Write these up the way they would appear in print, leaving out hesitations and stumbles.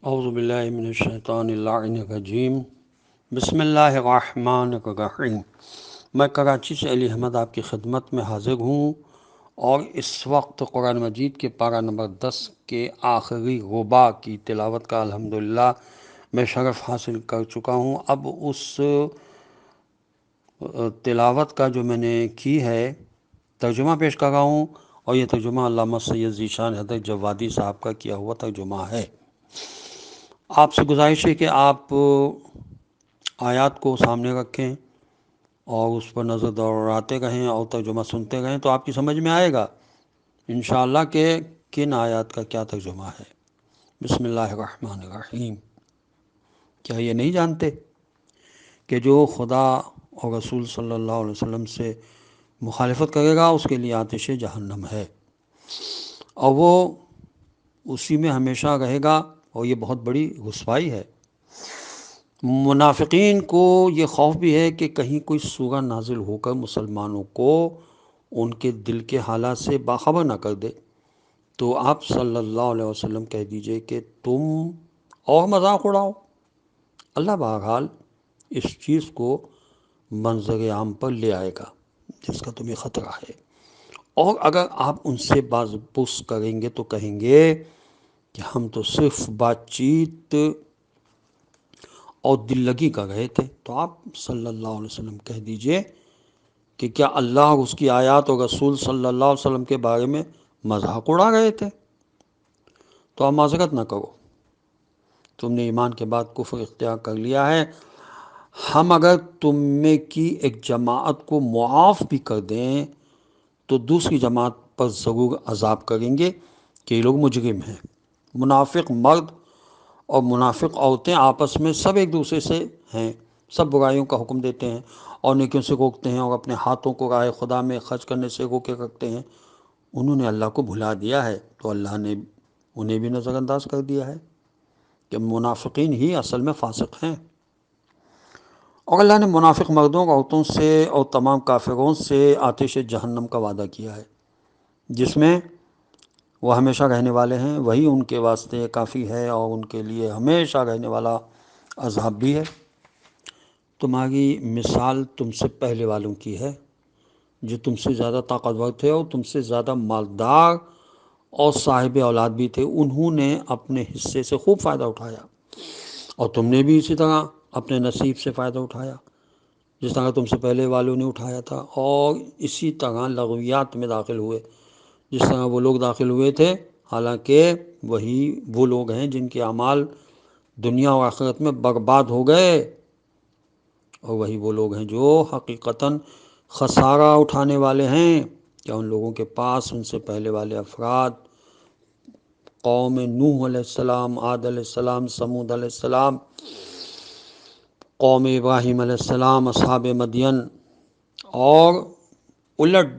اعوذ باللہ من الشیطان اللعین الرجیم بسم اللہ الرحمن الرحیم۔ میں کراچی سے علی احمد آپ کی خدمت میں حاضر ہوں اور اس وقت قرآن مجید کے پارہ نمبر 10 کے آخری ربع کی تلاوت کا الحمدللہ میں شرف حاصل کر چکا ہوں۔ اب اس تلاوت کا جو میں نے کی ہے ترجمہ پیش کر رہا ہوں، اور یہ ترجمہ علامہ سید ذیشان حیدر جوادی صاحب کا کیا ہوا ترجمہ ہے۔ آپ سے گزارش ہے کہ آپ آیات کو سامنے رکھیں اور اس پر نظر دوڑاتے رہیں اور ترجمہ سنتے رہیں، تو آپ کی سمجھ میں آئے گا انشاءاللہ کہ کن آیات کا کیا ترجمہ ہے۔ بسم اللہ الرحمن الرحیم۔ کیا یہ نہیں جانتے کہ جو خدا اور رسول صلی اللہ علیہ وسلم سے مخالفت کرے گا اس کے لیے آتش جہنم ہے، اور وہ اسی میں ہمیشہ رہے گا، اور یہ بہت بڑی رسوائی ہے۔ منافقین کو یہ خوف بھی ہے کہ کہیں کوئی سورہ نازل ہو کر مسلمانوں کو ان کے دل کے حالات سے باخبر نہ کر دے، تو آپ صلی اللہ علیہ وسلم کہہ دیجئے کہ تم اور مذاق اڑاؤ۔ اللہ بہرحال اس چیز کو منظر عام پر لے آئے گا جس کا تمہیں خطرہ ہے، اور اگر آپ ان سے باز پرس کریں گے تو کہیں گے کہ ہم تو صرف بات چیت اور دل لگی کر رہے تھے۔ تو آپ صلی اللہ علیہ وسلم کہہ دیجئے کہ کیا اللہ اور اس کی آیات اور رسول صلی اللہ علیہ وسلم کے بارے میں مذاق اڑا رہے تھے؟ تو آپ معذرت نہ کرو، تم نے ایمان کے بعد کفر اختیار کر لیا ہے۔ ہم اگر تم میں کی ایک جماعت کو معاف بھی کر دیں تو دوسری جماعت پر ضرور عذاب کریں گے کہ یہ لوگ مجرم ہیں۔ منافق مرد اور منافق عورتیں آپس میں سب ایک دوسرے سے ہیں، سب برائیوں کا حکم دیتے ہیں اور نیکیوں سے روکتے ہیں، اور اپنے ہاتھوں کو راہ خدا میں خرچ کرنے سے روکے رکھتے ہیں۔ انہوں نے اللہ کو بھلا دیا ہے تو اللہ نے انہیں بھی نظر انداز کر دیا ہے کہ منافقین ہی اصل میں فاسق ہیں۔ اور اللہ نے منافق مردوں اور عورتوں سے اور تمام کافروں سے آتش جہنم کا وعدہ کیا ہے جس میں وہ ہمیشہ رہنے والے ہیں، وہی ان کے واسطے کافی ہے، اور ان کے لیے ہمیشہ رہنے والا عذاب بھی ہے۔ تمہاری مثال تم سے پہلے والوں کی ہے جو تم سے زیادہ طاقتور تھے اور تم سے زیادہ مالدار اور صاحب اولاد بھی تھے۔ انہوں نے اپنے حصے سے خوب فائدہ اٹھایا اور تم نے بھی اسی طرح اپنے نصیب سے فائدہ اٹھایا جس طرح تم سے پہلے والوں نے اٹھایا تھا، اور اسی طرح لغویات میں داخل ہوئے جس طرح وہ لوگ داخل ہوئے تھے، حالانکہ وہی وہ لوگ ہیں جن کے اعمال دنیا و آخرت میں برباد ہو گئے، اور وہی وہ لوگ ہیں جو حقیقتاً خسارہ اٹھانے والے ہیں۔ کیا ان لوگوں کے پاس ان سے پہلے والے افراد قوم نوح علیہ السلام، عاد علیہ السلام، سمود علیہ السلام، قوم ابراہیم علیہ السلام، اصحاب مدین اور الٹ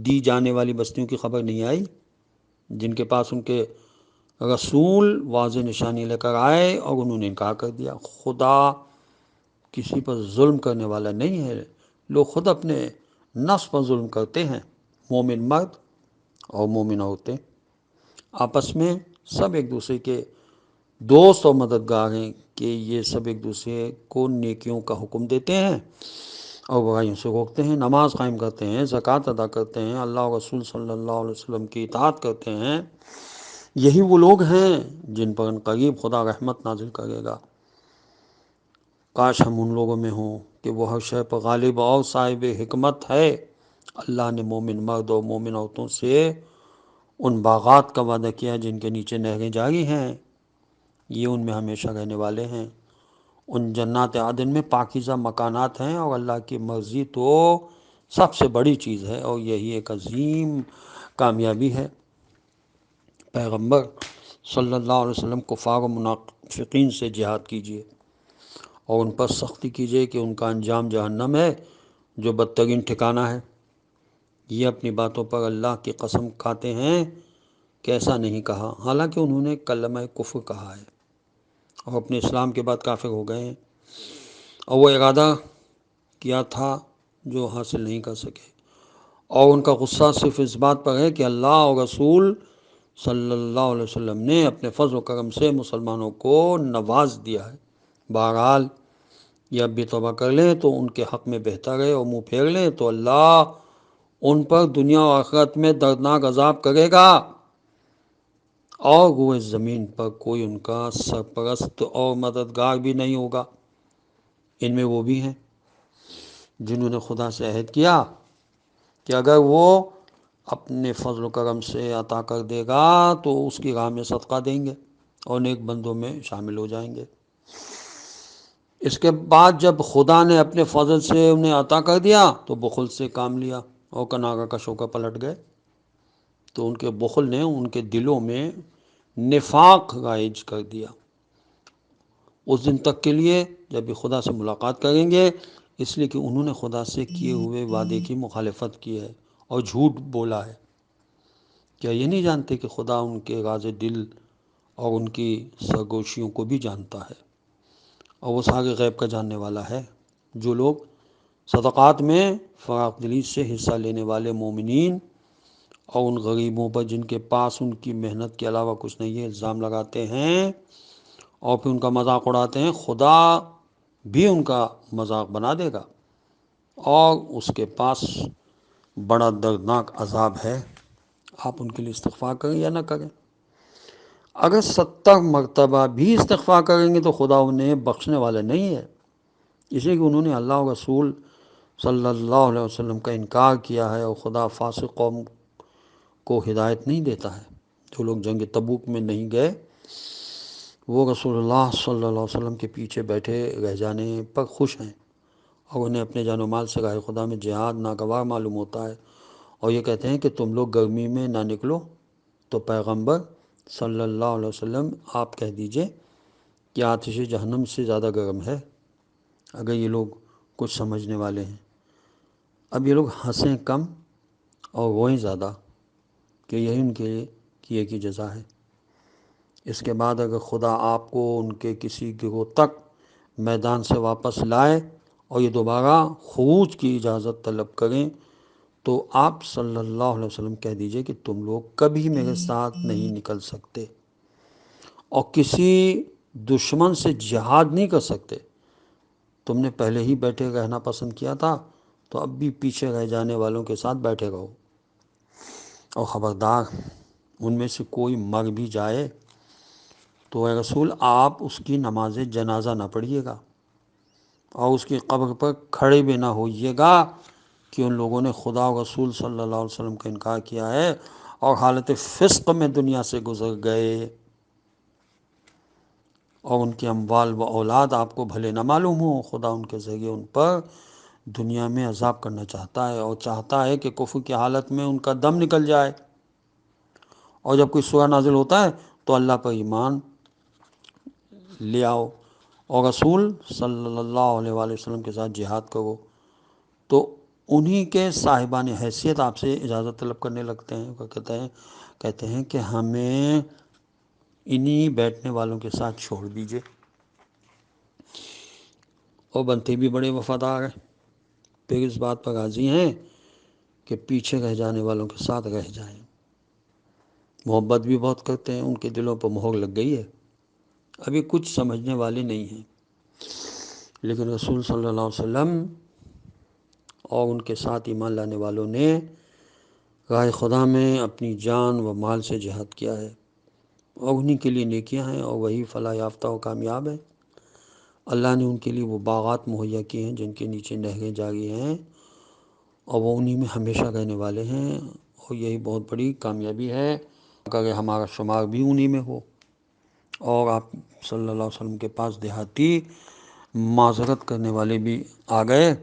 دی جانے والی بستیوں کی خبر نہیں آئی جن کے پاس ان کے رسول واضح نشانی لے کر آئے اور انہوں نے انکار کر دیا؟ خدا کسی پر ظلم کرنے والا نہیں ہے، لوگ خود اپنے نفس پر ظلم کرتے ہیں۔ مومن مرد اور مومن عورتیں آپس میں سب ایک دوسرے کے دوست اور مددگار ہیں کہ یہ سب ایک دوسرے کو نیکیوں کا حکم دیتے ہیں اور برائیوں سے روکتے ہیں، نماز قائم کرتے ہیں، زکوٰۃ ادا کرتے ہیں، اللہ اور رسول صلی اللہ علیہ وسلم کی اطاعت کرتے ہیں۔ یہی وہ لوگ ہیں جن پر عنقریب خدا رحمت نازل کرے گا۔ کاش ہم ان لوگوں میں ہوں کہ وہ ہر شے پر غالب اور صاحب حکمت ہے۔ اللہ نے مومن مرد اور مومن عورتوں سے ان باغات کا وعدہ کیا جن کے نیچے نہریں جاری ہیں، یہ ان میں ہمیشہ رہنے والے ہیں۔ ان جنات عدن میں پاکیزہ مکانات ہیں، اور اللہ کی مرضی تو سب سے بڑی چیز ہے، اور یہی ایک عظیم کامیابی ہے۔ پیغمبر صلی اللہ علیہ وسلم کفار و منافقین سے جہاد کیجیے اور ان پر سختی کیجیے کہ ان کا انجام جہنم ہے جو بدترین ٹھکانہ ہے۔ یہ اپنی باتوں پر اللہ کی قسم کھاتے ہیں کہ ایسا نہیں کہا، حالانکہ انہوں نے کلمہ کفر کہا ہے اور اپنے اسلام کے بعد کافر ہو گئے ہیں، اور وہ ارادہ کیا تھا جو حاصل نہیں کر سکے، اور ان کا غصہ صرف اس بات پر ہے کہ اللہ اور رسول صلی اللہ علیہ وسلم نے اپنے فضل و کرم سے مسلمانوں کو نواز دیا ہے۔ بہرحال یہ اب بھی توبہ کر لیں تو ان کے حق میں بہتر ہے، اور منہ پھیر لیں تو اللہ ان پر دنیا و آخرت میں دردناک عذاب کرے گا، اور روئے زمین پر کوئی ان کا سرپرست اور مددگار بھی نہیں ہوگا۔ ان میں وہ بھی ہیں جنہوں نے خدا سے عہد کیا کہ اگر وہ اپنے فضل و کرم سے عطا کر دے گا تو اس کی راہ میں صدقہ دیں گے اور نیک بندوں میں شامل ہو جائیں گے۔ اس کے بعد جب خدا نے اپنے فضل سے انہیں عطا کر دیا تو بخل سے کام لیا اور کناغا کا شوکا پلٹ گئے۔ تو ان کے بخل نے ان کے دلوں میں نفاق رائج کر دیا۔ اس دن تک کے لیے جب بھی خدا سے ملاقات کریں گے، اس لیے کہ انہوں نے خدا سے کیے ہوئے وعدے کی مخالفت کی ہے اور جھوٹ بولا ہے۔ کیا یہ نہیں جانتے کہ خدا ان کے راز دل اور ان کی سرگوشیوں کو بھی جانتا ہے، اور وہ سارے غیب کا جاننے والا ہے؟ جو لوگ صدقات میں فراخ دلی سے حصہ لینے والے مومنین اور ان غریبوں پر جن کے پاس ان کی محنت کے علاوہ کچھ نہیں ہے الزام لگاتے ہیں اور پھر ان کا مذاق اڑاتے ہیں، خدا بھی ان کا مذاق بنا دے گا اور اس کے پاس بڑا دردناک عذاب ہے۔ آپ ان کے لیے استغفار کریں یا نہ کریں، اگر 70 مرتبہ بھی استغفار کریں گے تو خدا انہیں بخشنے والا نہیں ہے، اس لیے کہ انہوں نے اللہ و رسول صلی اللہ علیہ وسلم کا انکار کیا ہے، اور خدا فاسق قوم کو ہدایت نہیں دیتا ہے۔ جو لوگ جنگ تبوک میں نہیں گئے وہ رسول اللہ صلی اللہ علیہ وسلم کے پیچھے بیٹھے رہ جانے پر خوش ہیں، اور انہیں اپنے جان و مال سے راہ خدا میں جہاد ناگوار معلوم ہوتا ہے، اور یہ کہتے ہیں کہ تم لوگ گرمی میں نہ نکلو۔ تو پیغمبر صلی اللہ علیہ وسلم آپ کہہ دیجئے کہ آتش جہنم سے زیادہ گرم ہے، اگر یہ لوگ کچھ سمجھنے والے ہیں۔ اب یہ لوگ ہنسیں کم اور روئیں زیادہ، کہ یہی ان کے کیے کی جزا ہے۔ اس کے بعد اگر خدا آپ کو ان کے کسی گروہ تک میدان سے واپس لائے اور یہ دوبارہ خروج کی اجازت طلب کریں تو آپ صلی اللہ علیہ وسلم کہہ دیجئے کہ تم لوگ کبھی میرے ساتھ نہیں نکل سکتے اور کسی دشمن سے جہاد نہیں کر سکتے۔ تم نے پہلے ہی بیٹھے رہنا پسند کیا تھا، تو اب بھی پیچھے رہ جانے والوں کے ساتھ بیٹھے رہو، اور خبردار ان میں سے کوئی مر بھی جائے تو اے رسول آپ اس کی نماز جنازہ نہ پڑھیے گا اور اس کی قبر پر کھڑے بھی نہ ہوئیے گا کہ ان لوگوں نے خدا و رسول صلی اللہ علیہ وسلم کا انکار کیا ہے اور حالت فسق میں دنیا سے گزر گئے، اور ان کے اموال و اولاد آپ کو بھلے نہ معلوم ہو، خدا ان کے ذریعے ان پر دنیا میں عذاب کرنا چاہتا ہے، اور چاہتا ہے کہ کفر کی حالت میں ان کا دم نکل جائے، اور جب کوئی سورہ نازل ہوتا ہے تو اللہ پر ایمان لے آؤ اور رسول صلی اللہ علیہ وآلہ وسلم کے ساتھ جہاد کرو، تو انہی کے صاحبان حیثیت آپ سے اجازت طلب کرنے لگتے ہیں، وہ کہتے ہیں کہ ہمیں انہی بیٹھنے والوں کے ساتھ چھوڑ دیجئے، اور بنتے بھی بڑے وفادار ہیں، پھر اس بات پر راضی ہیں کہ پیچھے رہ جانے والوں کے ساتھ رہ جائیں، محبت بھی بہت کرتے ہیں، ان کے دلوں پر مہر لگ گئی ہے، ابھی کچھ سمجھنے والے نہیں ہیں، لیکن رسول صلی اللہ علیہ وسلم اور ان کے ساتھ ایمان لانے والوں نے راہ خدا میں اپنی جان و مال سے جہاد کیا ہے، اور انہی کے لیے نیکیاں ہیں اور وہی فلاح یافتہ و کامیاب ہے۔ اللہ نے ان کے لیے وہ باغات مہیا کیے ہیں جن کے نیچے نہریں جاری ہیں، اور وہ انہی میں ہمیشہ رہنے والے ہیں، اور یہی بہت بڑی کامیابی ہے اگر ہمارا شمار بھی انہی میں ہو۔ اور آپ صلی اللہ علیہ وسلم کے پاس دیہاتی معذرت کرنے والے بھی آ گئے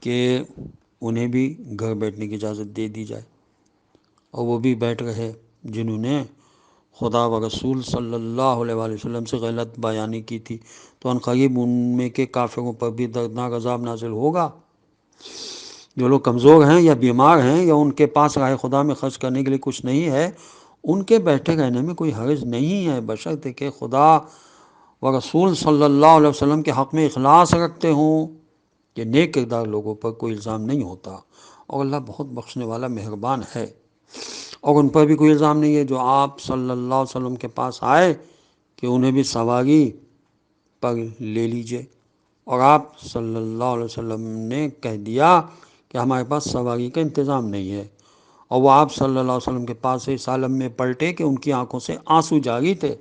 کہ انہیں بھی گھر بیٹھنے کی اجازت دے دی جائے، اور وہ بھی بیٹھ رہے جنہوں نے خدا و رسول صلی اللہ علیہ وآلہ وسلم سے غلط بیانی کی تھی، تو عنقریب ان میں کے کافروں پر بھی دردناک عذاب نازل ہوگا۔ جو لوگ کمزور ہیں یا بیمار ہیں یا ان کے پاس راہ خدا میں خرچ کرنے کے لیے کچھ نہیں ہے، ان کے بیٹھے رہنے میں کوئی حرج نہیں ہے، بشرطے کہ خدا و رسول صلی اللہ علیہ وسلم کے حق میں اخلاص رکھتے ہوں، کہ نیک کردار لوگوں پر کوئی الزام نہیں ہوتا، اور اللہ بہت بخشنے والا مہربان ہے۔ اور ان پر بھی کوئی الزام نہیں ہے جو آپ صلی اللہ علیہ وسلم کے پاس آئے کہ انہیں بھی سواری پر لے لیجئے، اور آپ صلی اللہ علیہ وسلم نے کہہ دیا کہ ہمارے پاس سواری کا انتظام نہیں ہے، اور وہ آپ صلی اللہ علیہ وسلم کے پاس اس عالم میں پلٹے کہ ان کی آنکھوں سے آنسو جاری تھے،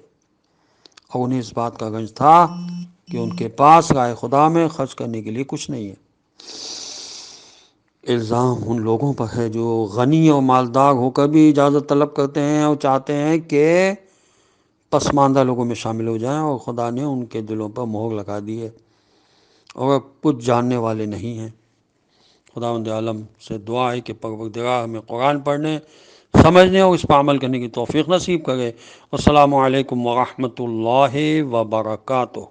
اور انہیں اس بات کا رنج تھا کہ ان کے پاس رائے خدا میں خرچ کرنے کے لیے کچھ نہیں ہے۔ الزام ان لوگوں پر ہے جو غنی اور مالدار ہو کر بھی اجازت طلب کرتے ہیں اور چاہتے ہیں کہ پسماندہ لوگوں میں شامل ہو جائیں، اور خدا نے ان کے دلوں پر مہر لگا دی ہے اور کچھ جاننے والے نہیں ہیں۔ خداوند عالم سے دعا ہے کہ پروردگار ہمیں قرآن پڑھنے، سمجھنے اور اس پر عمل کرنے کی توفیق نصیب کرے۔ السلام علیکم ورحمۃ اللہ وبرکاتہ۔